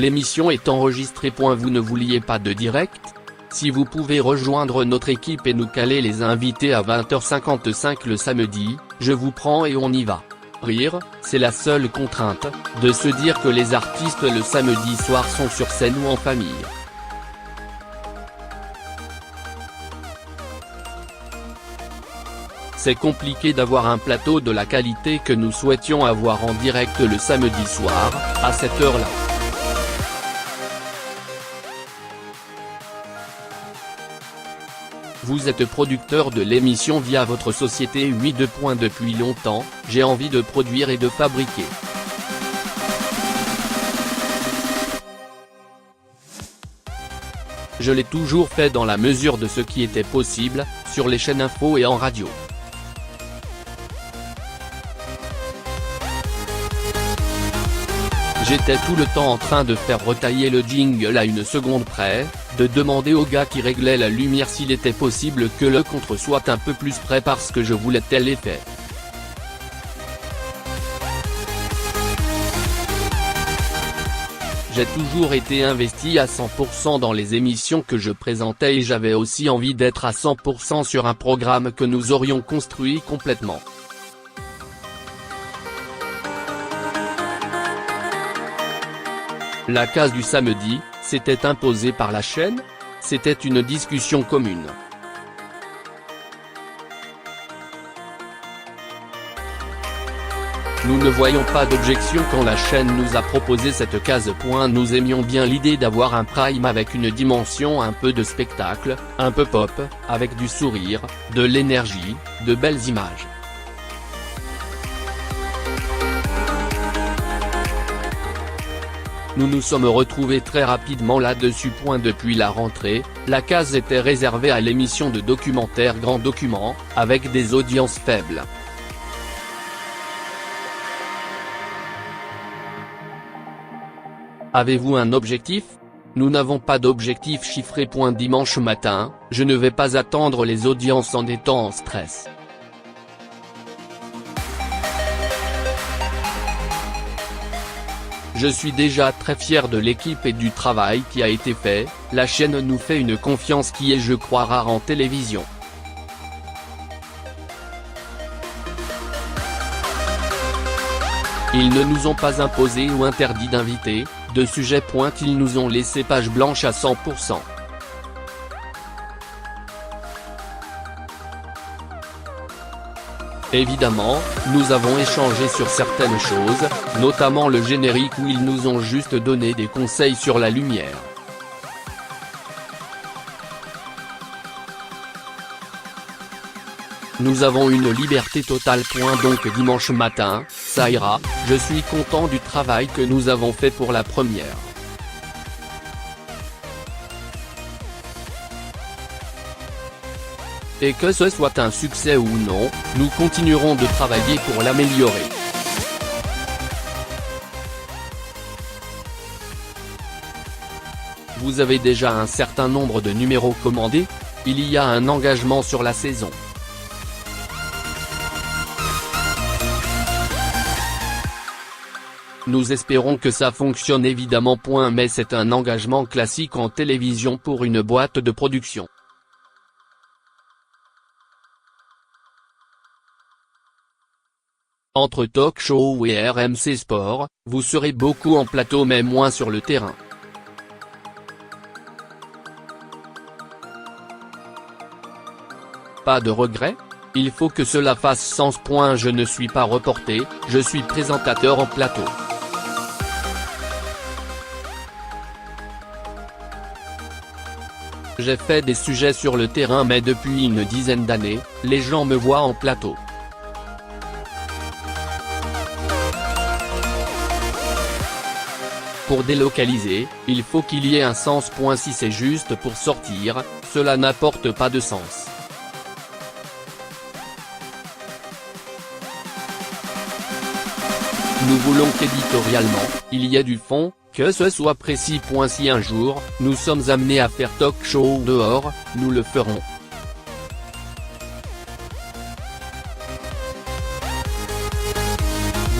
L'émission est enregistrée. Vous ne vouliez pas de direct? Si vous pouvez rejoindre notre équipe et nous caler les invités à 20h55 le samedi, je vous prends et on y va. Rire, c'est la seule contrainte, de se dire que les artistes le samedi soir sont sur scène ou en famille. C'est compliqué d'avoir un plateau de la qualité que nous souhaitions avoir en direct le samedi soir, à cette heure-là. Vous êtes producteur de l'émission via votre société. Oui. Depuis longtemps, j'ai envie de produire et de fabriquer. Je l'ai toujours fait dans la mesure de ce qui était possible, sur les chaînes info et en radio. J'étais tout le temps en train de faire retailler le jingle à une seconde près, de demander au gars qui réglait la lumière s'il était possible que le contre soit un peu plus près parce que je voulais tel effet. J'ai toujours été investi à 100% dans les émissions que je présentais et j'avais aussi envie d'être à 100% sur un programme que nous aurions construit complètement. La case du samedi, c'était imposé par la chaîne? C'était une discussion commune. Nous ne voyons pas d'objection quand la chaîne nous a proposé cette case. Nous aimions bien l'idée d'avoir un prime avec une dimension un peu de spectacle, un peu pop, avec du sourire, de l'énergie, de belles images. Nous nous sommes retrouvés très rapidement là-dessus. Depuis la rentrée, la case était réservée à l'émission de documentaire Grand Document, avec des audiences faibles. Avez-vous un objectif? Nous n'avons pas d'objectif chiffré. Dimanche matin, je ne vais pas attendre les audiences en étant en stress. Je suis déjà très fier de l'équipe et du travail qui a été fait. La chaîne nous fait une confiance qui est, je crois, rare en télévision. Ils ne nous ont pas imposé ou interdit d'inviter, de sujets. Ils nous ont laissé page blanche à 100%. Évidemment, nous avons échangé sur certaines choses, notamment le générique où ils nous ont juste donné des conseils sur la lumière. Nous avons une liberté totale. Donc dimanche matin, ça ira, je suis content du travail que nous avons fait pour la première. Et que ce soit un succès ou non, nous continuerons de travailler pour l'améliorer. Vous avez déjà un certain nombre de numéros commandés? Il y a un engagement sur la saison. Nous espérons que ça fonctionne évidemment. Mais c'est un engagement classique en télévision pour une boîte de production. Entre talk show et RMC Sport, vous serez beaucoup en plateau mais moins sur le terrain. Pas de regret? Il faut que cela fasse sens. Je ne suis pas reporter, je suis présentateur en plateau. J'ai fait des sujets sur le terrain mais depuis une dizaine d'années, les gens me voient en plateau. Pour délocaliser, il faut qu'il y ait un sens. Si c'est juste pour sortir, cela n'apporte pas de sens. Nous voulons qu'éditorialement, il y ait du fond, que ce soit précis. Si un jour, nous sommes amenés à faire talk show dehors, nous le ferons.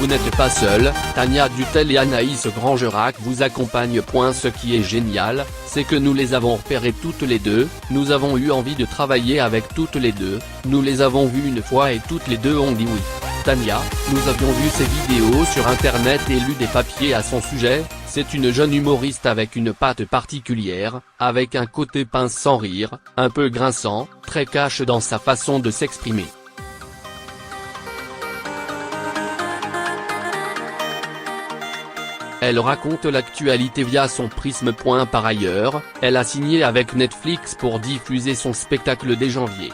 vous n'êtes pas seul, Tania Dutel et Anaïs Grangerac vous accompagnent. Ce qui est génial, c'est que nous les avons repérées toutes les deux, nous avons eu envie de travailler avec toutes les deux, nous les avons vues une fois et toutes les deux ont dit oui. Tania, nous avions vu ses vidéos sur internet et lu des papiers à son sujet, c'est une jeune humoriste avec une patte particulière, avec un côté pince sans rire, un peu grinçant, très cash dans sa façon de s'exprimer. Elle raconte l'actualité via son prisme. Par ailleurs, elle a signé avec Netflix pour diffuser son spectacle dès janvier.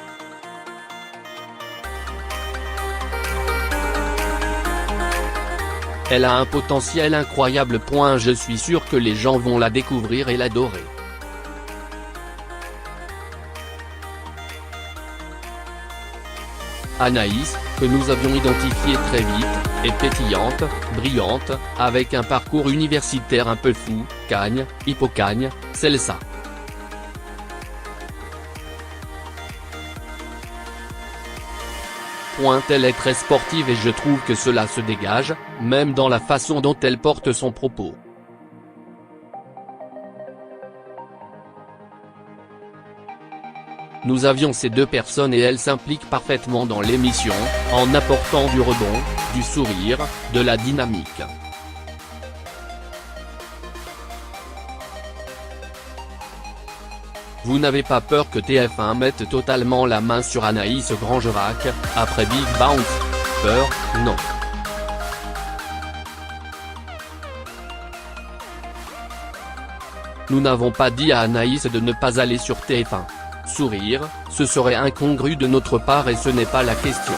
Elle a un potentiel incroyable. Je suis sûr que les gens vont la découvrir et l'adorer. Anaïs, que nous avions identifiée très vite, est pétillante, brillante, avec un parcours universitaire un peu fou, cagne, hippocagne, c'est ça. Elle est très sportive et je trouve que cela se dégage, même dans la façon dont elle porte son propos. Nous avions ces deux personnes et elles s'impliquent parfaitement dans l'émission, en apportant du rebond, du sourire, de la dynamique. Vous n'avez pas peur que TF1 mette totalement la main sur Anaïs Grangerac, après Big Bounce? Peur, non. Nous n'avons pas dit à Anaïs de ne pas aller sur TF1. Sourire, ce serait incongru de notre part et ce n'est pas la question.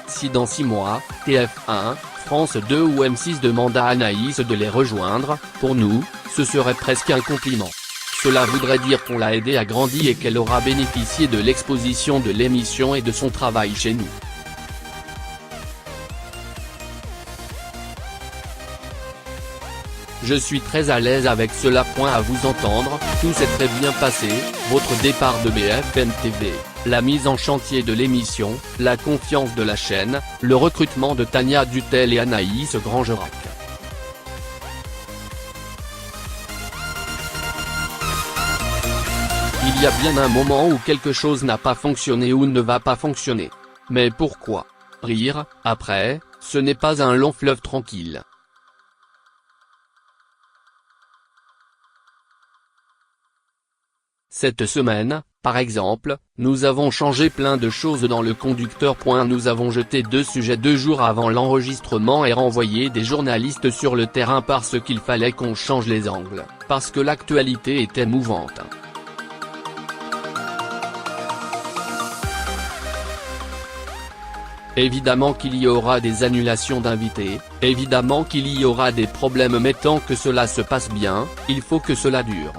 Si dans 6 mois, TF1, France 2 ou M6 demandent à Anaïs de les rejoindre, pour nous, ce serait presque un compliment. Cela voudrait dire qu'on l'a aidée à grandir et qu'elle aura bénéficié de l'exposition de l'émission et de son travail chez nous. Je suis très à l'aise avec cela. À vous entendre, tout s'est très bien passé, votre départ de BFM TV, la mise en chantier de l'émission, la confiance de la chaîne, le recrutement de Tania Dutel et Anaïs Grangerac. Il y a bien un moment où quelque chose n'a pas fonctionné ou ne va pas fonctionner. Mais pourquoi rire, après, ce n'est pas un long fleuve tranquille. Cette semaine, par exemple, nous avons changé plein de choses dans le conducteur. Nous avons jeté 2 sujets 2 jours avant l'enregistrement et renvoyé des journalistes sur le terrain parce qu'il fallait qu'on change les angles, parce que l'actualité était mouvante. Évidemment qu'il y aura des annulations d'invités, évidemment qu'il y aura des problèmes, mais tant que cela se passe bien, il faut que cela dure.